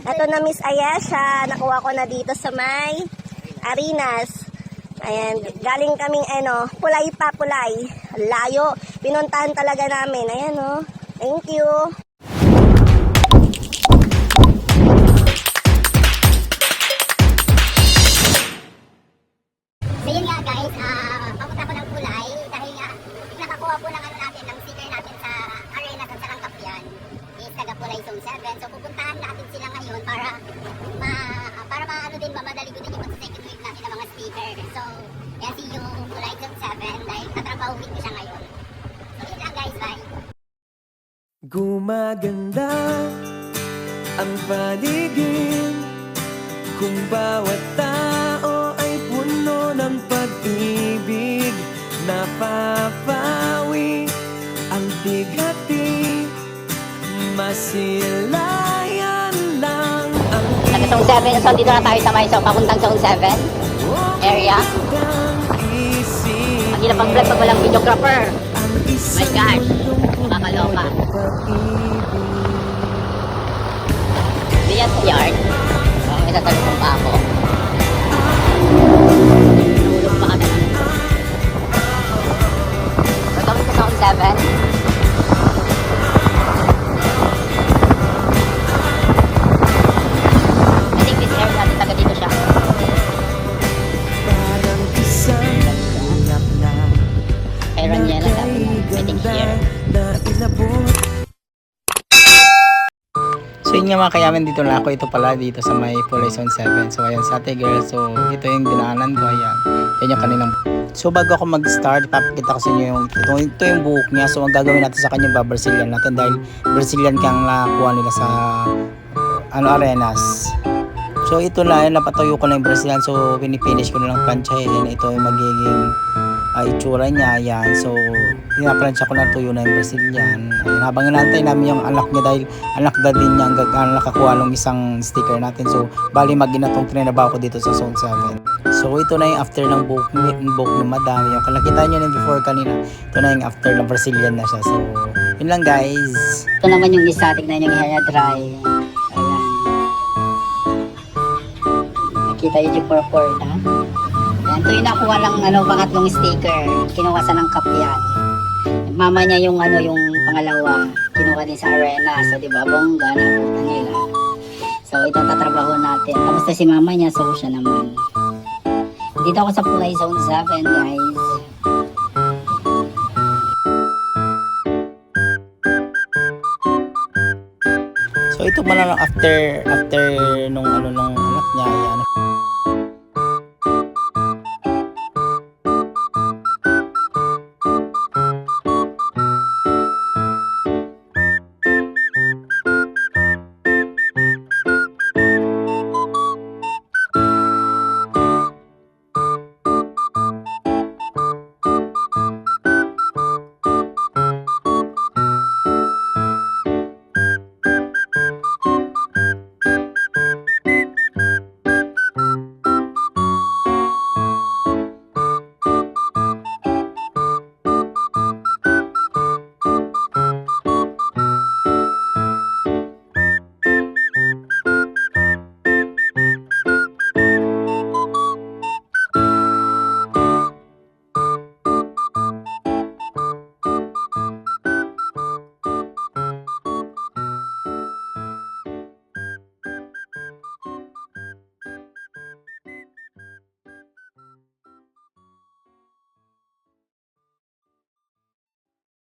Ito na Miss Ayesha, nakuha ko na dito sa may Arenas. Ayan, galing kaming Pulay pa, Pulay. Layo, pinuntahan talaga namin. Ayan thank you. So yun nga guys, papunta ko ng Pulay dahil nga nakakuha po ng natin, ng sticker natin sa Arena sa Sarangkapian is taga Pulay Zone 7. So pupuntahan natin sila ngayon para mamadali ko din yung second wave natin ng mga sticker. So yan si yung Pulay Zone 7 dahil tatrabahuin ko siya ngayon. So yun lang guys, bye! Gumaganda ang paligid kung bawat tao ay puno ng pag-ibig. Napapawi ang bigati, masilayan lang ang Zone 7, so dito na tayo sa may papuntang Zone 7 area. Ang hirap ang vlog pag walang videographer. My gosh, makakaloka. Diyan sa yard. May tatalupong pa ako. Nahulog pa kami. We're going to Zone 7. So yun nga mga kayaman, dito na ako. Ito pala dito sa may Pulay Zone 7. So ayan sa ate girl. So ito yung dinaanan ko. Ayan. Yan yung kaninang. So bago ako mag-start, ipapakita ko sa inyo ito yung buhok niya. So ang gagawin natin sa kanya, Brazilian natin dahil Brazilian kang nakuha nila sa Arenas. So ito na, napatuyo ko na yung Brazilian. So pinipinish ko na lang planchahin. Ito yung magiging itsura niya. Ayan. So pinaplansya ko na tuyo na yung Brazilian. Ayan, habang inantay namin yung anak niya dahil anak na din niya ang nakakuha ng isang sticker natin. So bali mag-inatong trinabaho ko dito sa Zone 7. So ito na yung after ng book ni madam. Yung kalakita nyo na before kanina, ito na yung after ng Brazilian na siya. So yun lang guys. Ito naman yung isa, tignan yung hair dry. Ayan. Nakita yung purple na. Ayan, ito yung nakuha lang pangatlong sticker. Kinuha sa ng kapyan. Mama niya yung yung pangalawa. Kinuha din sa Arena. So di ba bongga na nila. So ito tatrabaho natin. Tapos si mama niya, so siya naman. Dito ako sa Pulay Zone 7 guys. So ito man lang after nung nung anak niya. Ayan.